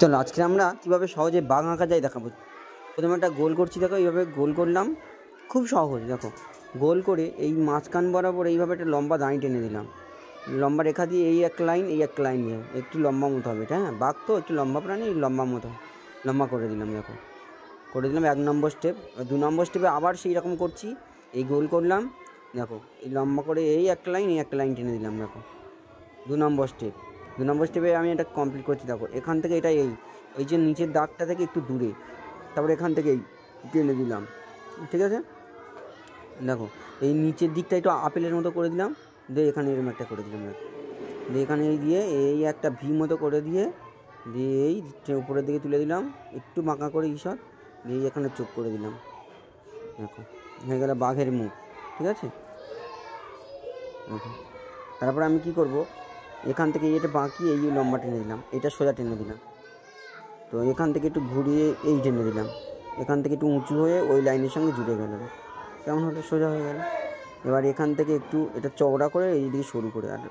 চলো আজকে আমরা কীভাবে সহজে বাঘ আঁকা যায় দেখাবো। প্রথমে একটা গোল করছি, দেখো এইভাবে গোল করলাম, খুব সহজ। দেখো গোল করে এই মাঝখান বরাবর এইভাবে একটা লম্বা দাঁড়ি টেনে দিলাম, লম্বা রেখা দিয়ে এই এক লাইন দিয়ে একটু লম্বা মতো হবে এটা। হ্যাঁ, বাঘ তো একটু লম্বা প্রাণী, লম্বা মতো লম্বা করে দিলাম। দেখো করে দিলাম 1 নম্বর স্টেপ। 2 নম্বর স্টেপে আবার সেই রকম করছি, এই গোল করলাম, দেখো এই লম্বা করে এই একটা লাইন টেনে দিলাম। দেখো 2 নম্বর স্টেপে আমি এটা কমপ্লিট করছি। দেখো এখান থেকে এটা এই যে নিচের দাগটা থেকে একটু দূরে, তারপরে এখান থেকে টেনে দিলাম, ঠিক আছে। দেখো এই নিচের দিকটা একটু আপেলের মতো করে দিলাম, দিয়ে এখানে এরকম একটা করে দিলাম। দিয়ে এখানে এই দিয়ে এই একটা ভি মতো করে দিয়ে এই উপরের দিকে তুলে দিলাম, একটু বাঁকা করে ঈষৎ দিয়ে এখানে চোখ করে দিলাম। দেখো হয়ে গেল বাঘের মুখ, ঠিক আছে। তারপরে আমি কি করব, এখান থেকে এটা বাঁকি এই লম্বা টেনে দিলাম, এটা সোজা টেনে দিলাম। তো এখান থেকে একটু ঘুরিয়ে এই টেনে দিলাম, এখান থেকে একটু উঁচু হয়ে ওই লাইনের সঙ্গে জুড়ে গেল, কেমন হলো, সোজা হয়ে গেল। এবার এখান থেকে একটু এটা চওড়া করে এই দিকে সরু করে, আর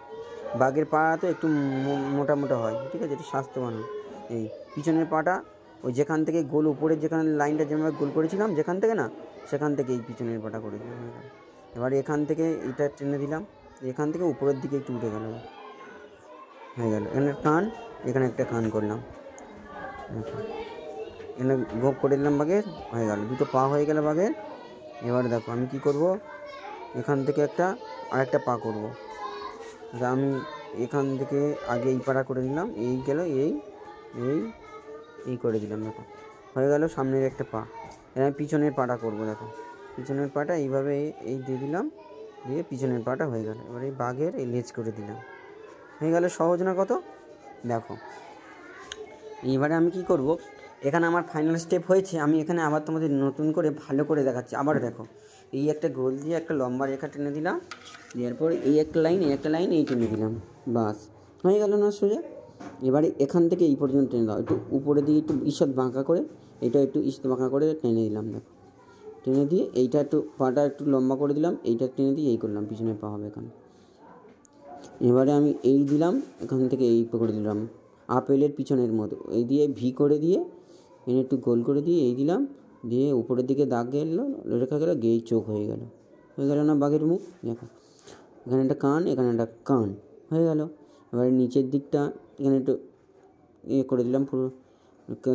বাঘের পা তো একটু মোটা মোটা হয়, ঠিক আছে, এটা স্বাস্থ্যবান হয়। এই পিছনের পাটা ওই যেখান থেকে গোল উপরের যেখানে লাইনটা যেভাবে গোল করেছিলাম যেখান থেকে না, সেখান থেকে এই পিছনের পাটা করে দিলাম। এবার এখান থেকে এটা টেনে দিলাম, এখান থেকে উপরের দিকে একটু উঠে গেল, হয়ে গেল। এখানে কান, এখানে একটা কান করলাম, এখানে গোপ করে দিলাম বাঘের, হয়ে গেল, দুটো পা হয়ে গেল বাঘের। এবার দেখো আমি কি করব, এখান থেকে আরেকটা পা করব। আমি এখান থেকে আগে এই পাড়া করে নিলাম, এই গেল এই করে দিলাম। দেখো হয়ে গেল সামনের একটা পা। এবার আমি পিছনের পাটা করব। দেখো পিছনের পাটা এইভাবে এই দিয়ে দিলাম, দিয়ে পিছনের পাটা হয়ে গেল। এবার এই বাঘের এই লেজ করে দিলাম, হয়ে গেল। সহজ না কত? দেখো এইবারে আমি কি করব, এখানে আমার ফাইনাল স্টেপ হয়েছে, আমি এখানে আবার তোমাদের নতুন করে ভালো করে দেখাচ্ছি। আবার দেখো এই একটা গোল দিয়ে একটা লম্বা রেখা টেনে দিলাম, দেওয়ার পর এই একটা লাইন এই টেনে দিলাম, বাস হয়ে গেল না সোজা। এবারে এখান থেকে এই পর্যন্ত টেনে দাও, একটু উপরে দিয়ে একটু ঈষৎ বাঁকা করে, এটা একটু ঈষৎ বাঁকা করে টেনে দিলাম। দেখো টেনে দিয়ে এইটা একটু পাটা একটু লম্বা করে দিলাম, এইটা টেনে দিয়ে এই করলাম, পিছনে পা হবে এখানে। এবারে আমি এই দিলাম, এখান থেকে এই করে দিলাম আপেলের পিছনের মতো, এই দিয়ে ভি করে দিয়ে এনে একটু গোল করে দিয়ে এই দিলাম, দিয়ে উপরের দিকে দাগ গেল, রেখা গেল, গিয়ে চোখ হয়ে গেল না বাঘের মুখ। দেখো এখানে একটা কান, এখানে একটা কান, হয়ে গেল। এবারে নিচের দিকটা এখানে একটু করে দিলাম, পুরো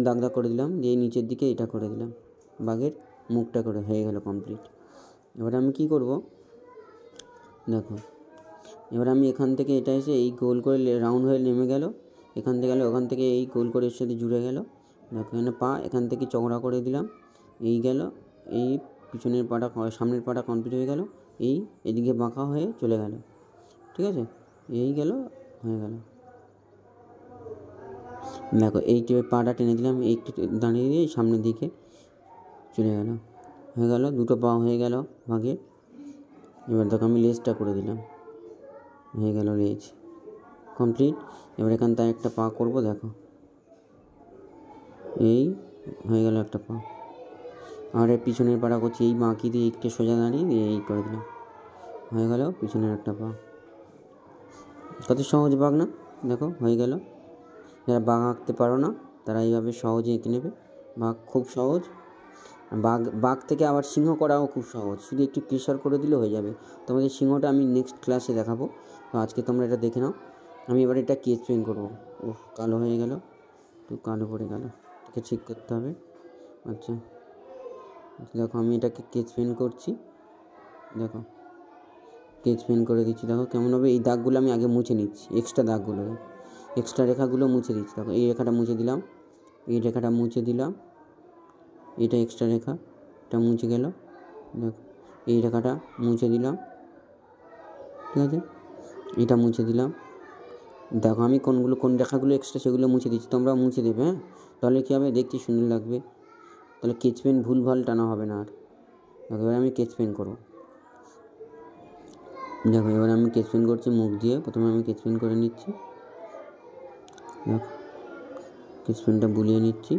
দাগ করে দিলাম, দিয়ে নিচের দিকে এটা করে দিলাম, বাঘের মুখটা করে হয়ে গেল কমপ্লিট। এবার আমি কি করব, দেখো এবার আমি এখান থেকে এটা এসে এই গোল করে রাউন্ড হয়ে নেমে গেল, এখান থেকে গেল, ওখান থেকে এই গোল করে এর সাথে জুড়ে গেল। দেখো এখানে পা, এখান থেকে চওড়া করে দিলাম, এই গেল, এই পিছনের পাটা সামনের পাটা কমপ্লিট হয়ে গেল, এদিকে বাঁকা হয়ে চলে গেল, ঠিক আছে, এই গেল, হয়ে গেল। দেখো এই পাটা টেনে দিলাম, এই দাঁড়িয়ে দিয়ে সামনের দিকে চলে গেল, হয়ে গেল, দুটো পা হয়ে গেল বাঘের। এবার দেখো আমি লেজটা করে দিলাম, হয়ে গেল লেজ কমপ্লিট। এবার এখান থেকে একটা পা করব। দেখো এই হয়ে গেল একটা পা, আর এর পিছনের পাটা করছি, এই বাঁকি দিয়ে একটু সোজা দাঁড়িয়ে দিয়ে এই করে দিলাম, হয়ে গেল পিছনের একটা পা। কত সহজ বাঘ না? দেখো হয়ে গেল। যারা বাঘ আঁকতে পারো না তারা এইভাবে সহজে এঁকে নেবে, বাঘ খুব সহজ। বাঘ থেকে আবার সিংহ করাও খুব সহজ, শুধু একটু প্রেসার করে দিলে হয়ে যাবে। তোমাদের সিংহটা আমি নেক্সট ক্লাসে দেখাবো, তো আজকে তোমরা এটা দেখে নাও। আমি এবার এটা কেচ পেন করবো। কালো হয়ে গেল, একটু কালো পড়ে গেল, এটাকে ঠিক করতে হবে। আচ্ছা দেখো আমি এটাকে কেচ পেন করছি, দেখো কেচ পেন করে দিচ্ছি। দেখো কেমন হবে, এই দাগগুলো আমি আগে মুছে নিচ্ছি, এক্সট্রা রেখাগুলো মুছে দিচ্ছি। দেখো এই রেখাটা মুছে দিলাম, এই রেখাটা মুছে দিলাম, এটা এক্সট্রা রেখা, এটা মুছে গেল। দেখো এই রেখাটা মুছে দিলাম, ঠিক আছে, এটা মুছে দিলাম। দেখো আমি কোন রেখাগুলো এক্সট্রা সেগুলো মুছে দিচ্ছি, তোমরা মুছে দেবে। হ্যাঁ, তাহলে কী হবে, দেখতে সুন্দর লাগবে, তাহলে কেচ পেন ভুলভাল টানা হবে না আর। দেখো এবার আমি কেচ পেন করবো। দেখো এবার আমি কেচ পেন করছি মুখ দিয়ে, প্রথমে আমি কেচ পেন করে নিচ্ছি। দেখো কেচ পেনটা বুলিয়ে নিচ্ছি,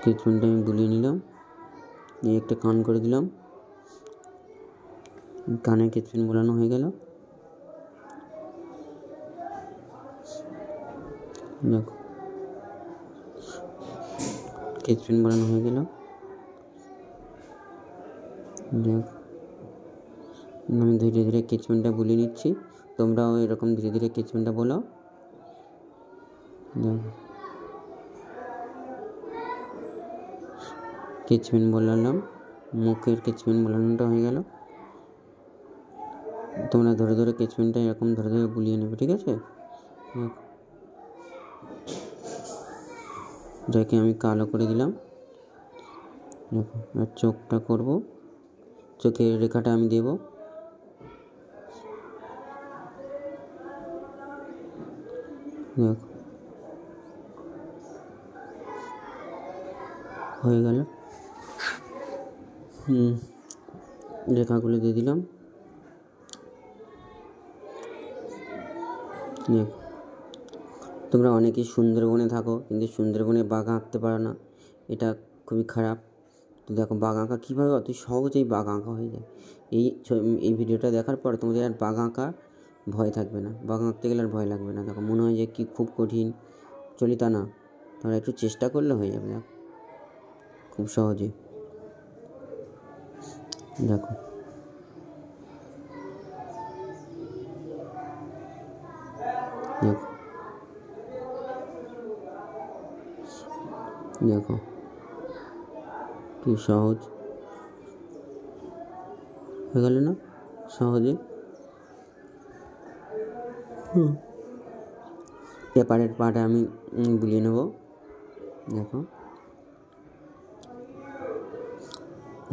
কেচ পেনটা আমি বুলিয়ে নিলাম, এই একটা কান করে দিলাম, কানে কেচ পেন বোলানো হয়ে গেল। দেখো স্কেচ পেন বানানো হয়ে গেল। দেখো আমি ধীরে ধীরে স্কেচ পেনটা বুলিয়ে নিচ্ছি, তোমরাও এরকম ধীরে ধীরে স্কেচ পেনটা বোলাও। দেখো স্কেচ পেন বোলালাম, মুখের স্কেচ পেন বোলানোটা হয়ে গেল। তোমরা ধরে ধরে স্কেচ পেনটা এরকম ধরে ধরে বুলিয়ে নেবে, ঠিক আছে? যাকে আমি কালো করে দিলাম। দেখো আর চোখটা করব, চোখের রেখাটা আমি দেব। দেখো হয়ে গেল। রেখাগুলো দিয়ে দিলাম। দেখো তোমরা অনেকেই সুন্দরবনে থাকো, কিন্তু সুন্দরবনে বাঘ আঁকতে পারো না, এটা খুবই খারাপ। তো দেখো বাঘ আঁকা কীভাবে অতি সহজেই বাঘ আঁকা হয়ে যায়। এই ভিডিওটা দেখার পর তোমাদের আর বাঘ আঁকা ভয় থাকবে না, বাঘ আঁকতে গেলে আর ভয় লাগবে না। দেখো মনে হয় যে কি খুব কঠিন, চলি তা না, তোমরা একটু চেষ্টা করলে হয়ে যাবে। দেখো খুব সহজে। দেখো দেখো দেখো কি সহজ হয়ে গেল না, সহজে। পেপারের পাটা আমি বুলিয়ে নেব। দেখো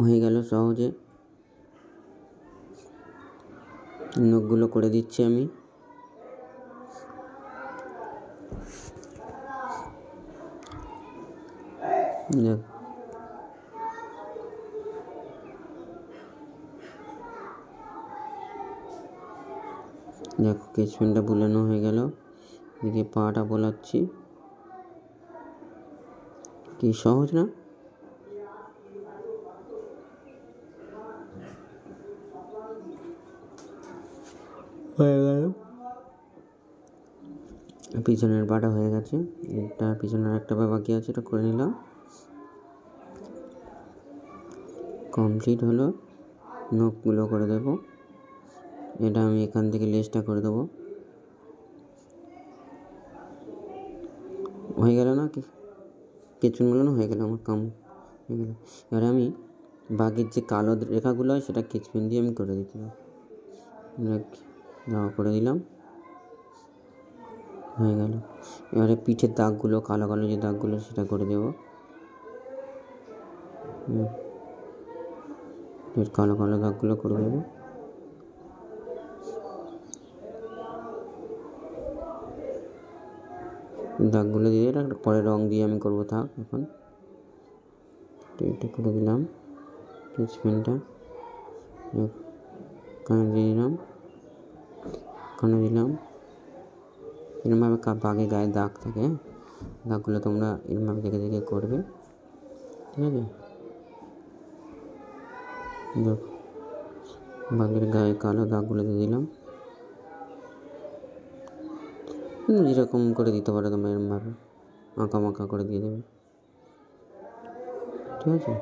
হয়ে গেল সহজে। নখগুলো করে দিচ্ছি আমি। দেখো দেখো স্কেচ পেনটা বুলানো হয়ে গেল, এদিকে পাটা বোলাচ্ছি। কি সহজ না? হয়ে গেল। পিছনের পাটা হয়ে গেছে, এটা পিছনের একটা পা বাকি আছে, এটা করে নিলাম। কমপ্লিট হলো। নখগুলো করে দেবো, এটা আমি এখান থেকে লেজটা করে দেবো। হয়ে গেল না? কি কেচুনগুলো না হয়ে গেল, আমার কাম হয়ে গেল। এবারে আমি বাঘের যে কালো রেখাগুলো হয় সেটা স্কেচ পেন দিয়ে আমি করে দিতে হবে। করে দিলাম, হয়ে গেল। এবারে পিঠের দাগগুলো, কালো কালো যে দাগগুলো সেটা করে দেবো। কালো কালো দাগগুলো করে দেবো। দাগগুলো দিয়ে পরে রং দিয়ে আমি করবো, থাক এখন। এটা করে দিলাম স্কেচ পেনটা, কানে দিয়ে দিলাম, কানে দিলাম। এরমভাবে বাঘের গায়ে দাগ থাকে, দাগগুলো তোমরা এরমভাবে দেখে দেখে করবে, ঠিক আছে? দেখো বাঘের গায়ে কালো দাগগুলো দিয়ে দিলাম। যেরকম করে দিতে পারো তোমরা, এরমভাবে আঁকা মাঁকা করে দিয়ে দেবে, ঠিক আছে?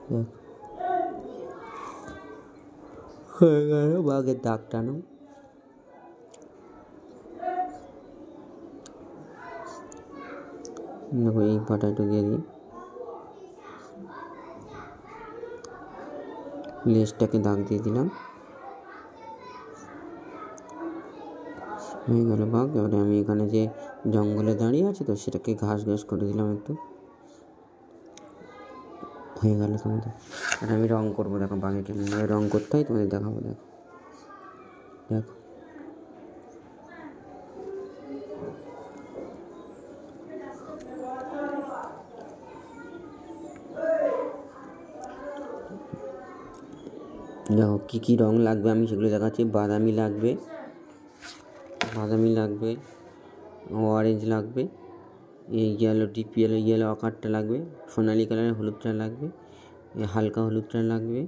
দেখ হয়ে গেল বাঘের দাগ টানো। দেখো এই পাটা একটু দিয়ে দিই, লেজটাকে দাগ দিয়ে দিলাম, হয়ে গেল বাঘ। এবারে আমি এখানে যে জঙ্গলে দাঁড়িয়ে আছে তো সেটাকে ঘাস ঘাস করে দিলাম একটু, হয়ে গেল তোমাদের। আর আমি রং করবো, দেখো বাঘে কেমনভাবে রং করতে হয় তোমাদের দেখাবো। দেখো দেখো দেখো কী কী রং লাগবে আমি সেগুলো দেখাচ্ছি। বাদামি লাগবে, অরেঞ্জ লাগবে, এই ইয়েলো, ডিপ ইয়েলো আকারটা লাগবে, সোনালি কালারের হলুদটা লাগবে, হালকা হলুদটা লাগবে,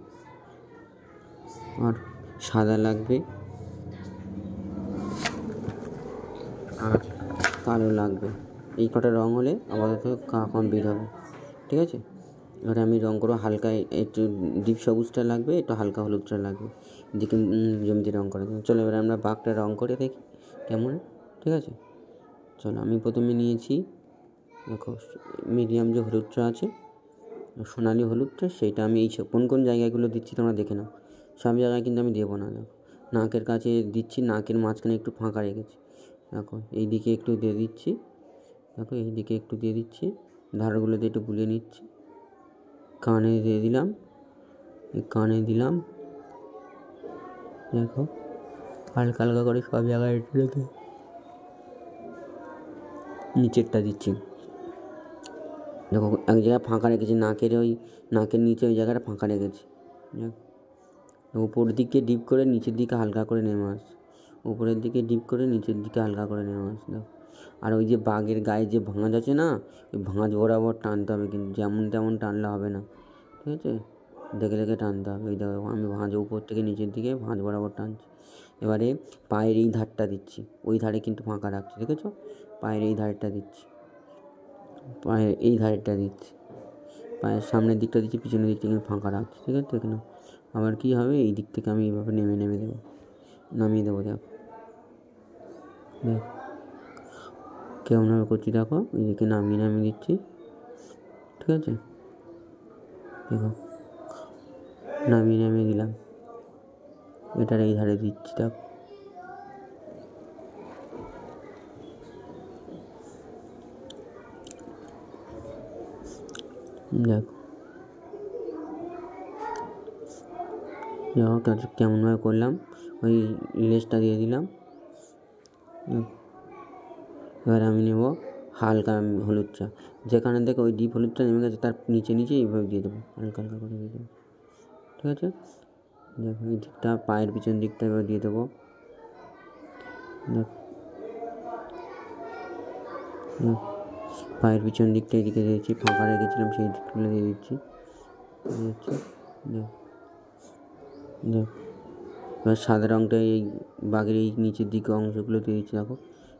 আর সাদা লাগবে, আর কালো লাগবে। এই কটা রঙ হলে আপাতত কমপ্লিট হবে, ঠিক আছে। এবারে আমি রঙ করবো হালকা, একটু ডিপ সবুজটা লাগবে, একটু হালকা হলুদটা লাগবে, এদিকে জমিতে রঙ করা যাবে। চলো এবারে আমরা বাঘটা রঙ করে দেখি কেমন, ঠিক আছে। চলো আমি প্রথমে নিয়েছি, দেখো মিডিয়াম যে হলুদটা আছে, সোনালি হলুদটা, সেইটা আমি এই কোন কোন জায়গাগুলো দিচ্ছি তোমরা দেখে নাও। সব জায়গায় কিন্তু আমি দেবো না। দেখো নাকের কাছে দিচ্ছি, নাকের মাঝখানে একটু ফাঁকা রেখেছি। দেখো এই দিকে একটু দিয়ে দিচ্ছি, দেখো এই দিকে একটু দিয়ে দিচ্ছি, ধারগুলোতে একটু বুলিয়ে নিচ্ছি, কানে দিয়ে দিলাম, কানে দিলাম, দেখো হালকা হালকা করে সব জায়গায় একটু রেখে নিচেরটা দিচ্ছি। দেখো এক জায়গায় ফাঁকা রেখেছি, নাকের ওই নাকের নিচে ওই জায়গাটা ফাঁকা রেখেছি। উপর দিকে ডিপ করে নিচের দিকে হালকা করে নেমে আসছে, উপরের দিকে ডিপ করে নিচের দিকে হালকা করে নেমে আসছে। দেখো আর ওই যে বাঘের গায়ে যে ভাঁজ আছে না, ওই ভাঁজ বরাবর টানতে হবে, কিন্তু যেমন তেমন টানলে হবে না, ঠিক আছে। দেখে দেখে টানতে হবে। ওই দেখো আমি ভাঁজ উপর থেকে নিচের দিকে ভাঁজ বরাবর টানছি। এবারে পায়ের এই ধারটা দিচ্ছি, ওই ধারে কিন্তু ফাঁকা রাখছি, দেখেছো, পায়ের এই ধারটা দিচ্ছি, পায়ের এই ধারেরটা দিচ্ছি, পায়ের সামনের দিকটা দিচ্ছি, পিছনের দিকটা কিন্তু ফাঁকা রাখছি, ঠিক আছে। দেখে নাও আবার কী হবে, এই দিক থেকে আমি এইভাবে নেমে দেবো, নামিয়ে দেবো। দেখো দেখো কেমনভাবে করছি, দেখো এইদিকে নামিয়ে দিচ্ছি, ঠিক আছে। দেখো নামিয়ে দিলাম, এটার এই ধারে দিচ্ছি, দেখো দেখো দেখো কেমনভাবে করলাম। ওই লেজটা দিয়ে দিলাম। এবার আমি নেব হালকা হলুদটা, যেখানে দেখো ওই ডিপ হলুদটা নেমে গেছে তার নিচে এইভাবে দিয়ে দেবো, হালকা হালকা করে দিয়ে দেবো, ঠিক আছে। দেখো এই দিকটা পায়ের পিছন দিকটা এবার দিয়ে দেবো। দেখো পায়ের পিছন দিকটা এদিকে দিয়েছি, ফাঁকা রেখেছিলাম সেই দিকগুলো দিয়ে দিচ্ছি, এবার সাদা রঙটা এই বাঘের এই নিচের দিকে অংশগুলো দিয়ে দিচ্ছি। দেখো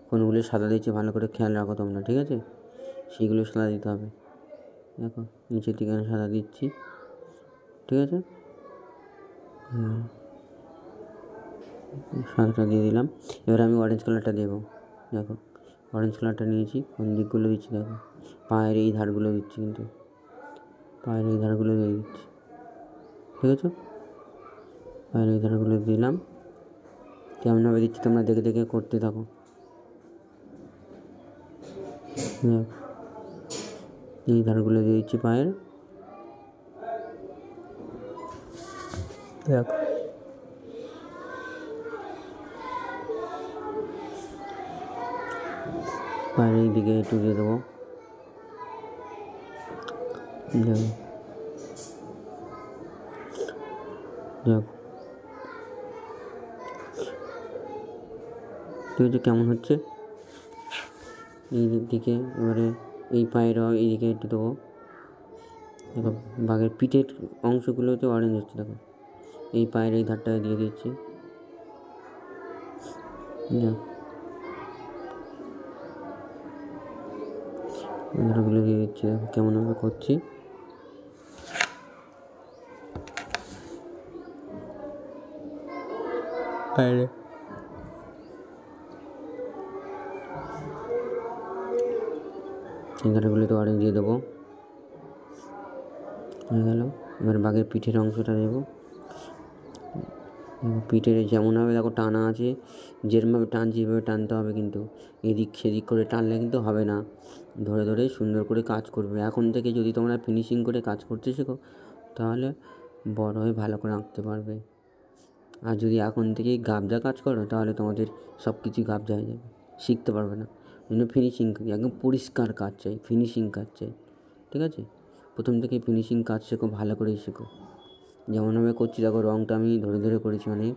কোনগুলো সাদা দিচ্ছে ভালো করে খেয়াল রাখো তোমরা, ঠিক আছে, সেইগুলো সাদা দিতে হবে। দেখো নিচের দিকে আমি সাদা দিচ্ছি, ঠিক আছে। সাদাটা দিয়ে দিলাম। এবার আমি অরেঞ্জ কালারটা দেবো। দেখো অরেঞ্জ কালারটা নিয়েছি, কোন দিকগুলো দিচ্ছি, দেখো পায়ের এই ধারগুলো দিচ্ছি, কিন্তু পায়ের এই ধারগুলো দিয়ে দিচ্ছি, ঠিক আছে। পায়ের এই ধারগুলো দিলাম, কেমনভাবে দিচ্ছি তোমরা দেখে দেখে করতে থাকো। এই ধারগুলো দিয়ে দিচ্ছি পায়ের, দেখো পায়ের এই দিকে একটু দিয়ে দেবো, দেখো দেখো ঠিক আছে কেমন হচ্ছে। এই দিকে এবারে এই পায়ের এই দিকে একটু দেবো। দেখো বাঘের পিঠের অংশগুলোতে অরেঞ্জ হচ্ছে, দেখো এই পায়ের এই ধারটা দিয়ে দিচ্ছি, ধারগুলো দিয়ে দিচ্ছি। দেখো কেমনভাবে করছি, পায়ের এই ধারগুলোতে অরেঞ্জ দিয়ে দেবো, হয়ে গেল। এবার বাঘের পিঠের অংশটা দেবো। পিঠের যেমনভাবে দেখো টানা আছে, যেরমভাবে টানছি এভাবে টানতে হবে, কিন্তু এদিক সেদিক করে টানলে কিন্তু হবে না, ধরে ধরে সুন্দর করে কাজ করবে। এখন থেকে যদি তোমরা ফিনিশিং করে কাজ করতে শেখো তাহলে বড় হয়ে ভালো করে আঁকতে পারবে। আর যদি এখন থেকেই গাবজা কাজ করো তাহলে তোমাদের সব কিছুই গাবজা হয়ে যাবে, শিখতে পারবে না। জন্য ফিনিশিং একদম পরিষ্কার কাজ চাই, ফিনিশিং কাজ চাই, ঠিক আছে। প্রথম থেকে ফিনিশিং কাজ শেখো, ভালো করেই শেখো। যেমনভাবে করছি দেখো রঙটা আমি ধরে ধরে করেছি অনেক,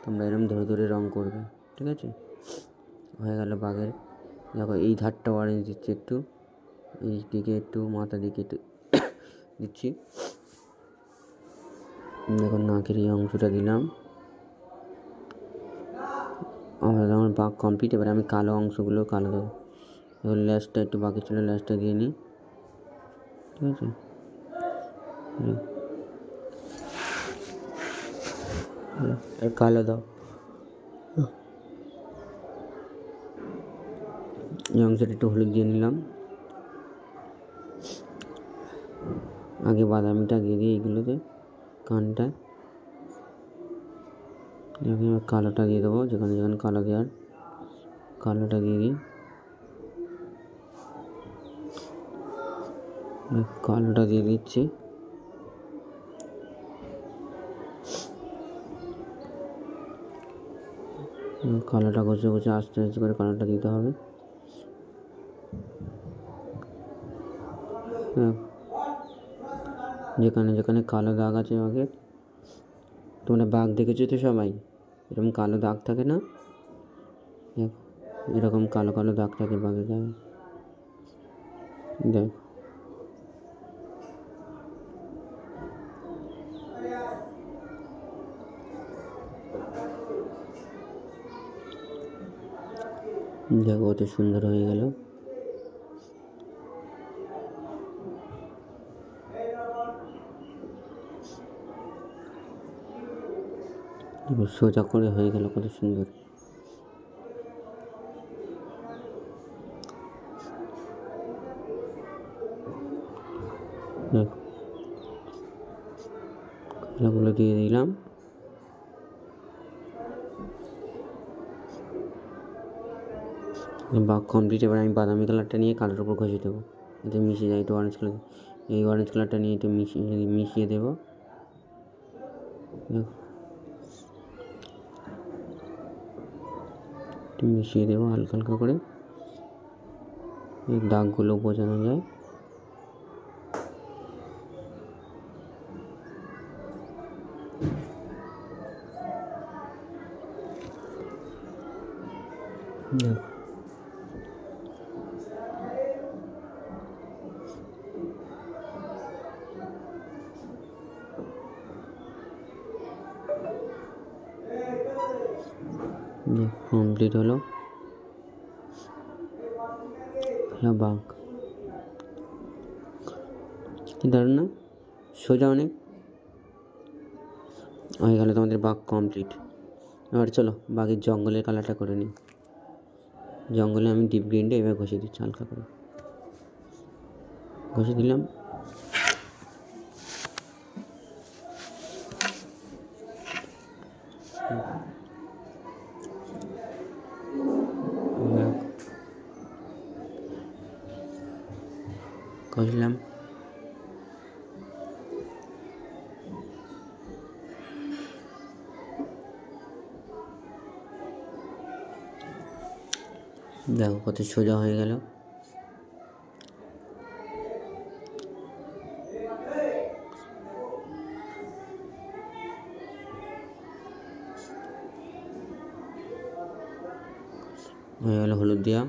তোমরা এরকম ধরে ধরে রঙ করবে, ঠিক আছে। হয়ে গেল বাঘের। দেখো এই ধারটা অরেঞ্জ দিচ্ছি, একটু এই দিকে একটু মাথা দিকে একটু দিচ্ছি। দেখো নাকের এই অংশটা দিলাম, আমার বাঘ কমপ্লিট। এবার আমি কালো অংশগুলো কালো দেবো। এবার ল্যাসটা একটু বাকি ছিল, ল্যাসটা দিয়ে নিই, ঠিক আছে। কালো দাও, এই অংশটা একটু হলুদ দিয়ে নিলাম। আগে বাদামিটা দিয়ে দিই এইগুলোতে, কানটায়। এবার কালোটা দিয়ে দেবো, যেখানে যেখানে কালো দেওয়ার কালোটা দিয়ে দিই। কালোটা দিয়ে দিচ্ছি। কালোটা ঘষে ঘষে আস্তে আস্তে করে কালোটা দিতে হবে। যেখানে যেখানে কালো দাগ আছে বাঘের, তোমরা বাঘ দেখেছো তো সবাই, এরকম কালো দাগ থাকে না, এরকম কালো কালো দাগ থাকে বাঘের গায়ে, দেখ। দেখো কত সুন্দর হয়ে গেল। সোজা করে হয়ে গেল, কত সুন্দর। দেখো কালোগুলো দিয়ে দিলাম। বাঘ কমপ্লিট। এবার আমি বাদামি কালারটা নিয়ে কালোর উপর ঘষে দেবো, এতে মিশে যায় একটু অরেঞ্জ কালার। এই অরেঞ্জ কালারটা নিয়ে একটু মিশিয়ে দেবো। একটু মিশিয়ে দেবো হালকা হালকা করে, এই দাগগুলো বোঝানো যায়। দেখো কমপ্লিট হলো বাঘ। কি দারুণ না, সোজা অনেক হয়ে গেল তোমাদের বাঘ কমপ্লিট। এবার চলো বাঘের জঙ্গলের কালারটা করে নিই। জঙ্গলে আমি ডিপ গ্রিনটা এবার ঘষে দিচ্ছি, হালকা করে ঘষে দিলাম। ঘষলাম। দেখো কত সোজা হয়ে গেল। হয়ে গেল হলুদ দেওয়া,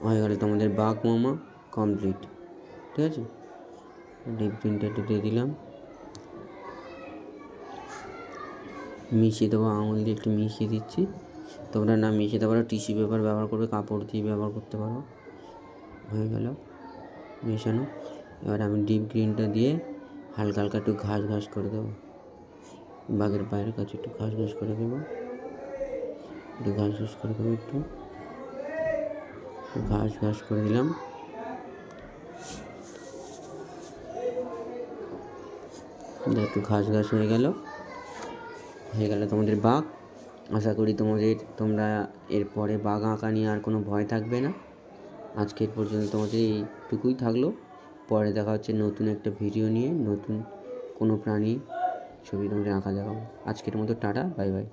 হয়ে গেল তোমাদের বাঘ মামা কমপ্লিট, ঠিক আছে। ডিপ গ্রিনটা একটু দিয়ে দিলাম, মিশিয়ে দেবো, আঙুল দিয়ে একটু মিশিয়ে দিচ্ছি। তোমরা না মিশিয়ে দিতে পারো, টিস্যু পেপার ব্যবহার করবে, কাপড় দিয়ে ব্যবহার করতে পারো। হয়ে গেল মেশানো। এবার আমি ডিপ গ্রিনটা দিয়ে হালকা হালকা একটু ঘাস ঘাস করে দেবো, বাঘের পায়ের কাছে একটু ঘাস ঘাস করে দেবো, একটু ঘাস ঘাস করে দেবো, একটু ঘাস ঘাস করে দিলাম। একটু ঘাস ঘাস হয়ে গেল তোমাদের বাঘ। আশা করি তোমরা এরপরে বাঘ আঁকা নিয়ে আর কোনো ভয় থাকবে না। আজকের পর্যন্ত তোমাদের এইটুকুই থাকলো। পরে দেখা হচ্ছে নতুন একটা ভিডিও নিয়ে, নতুন কোনো প্রাণী ছবি তোমাদের আঁকা দেখাবো। আজকের মতো টাটা, বাই বাই।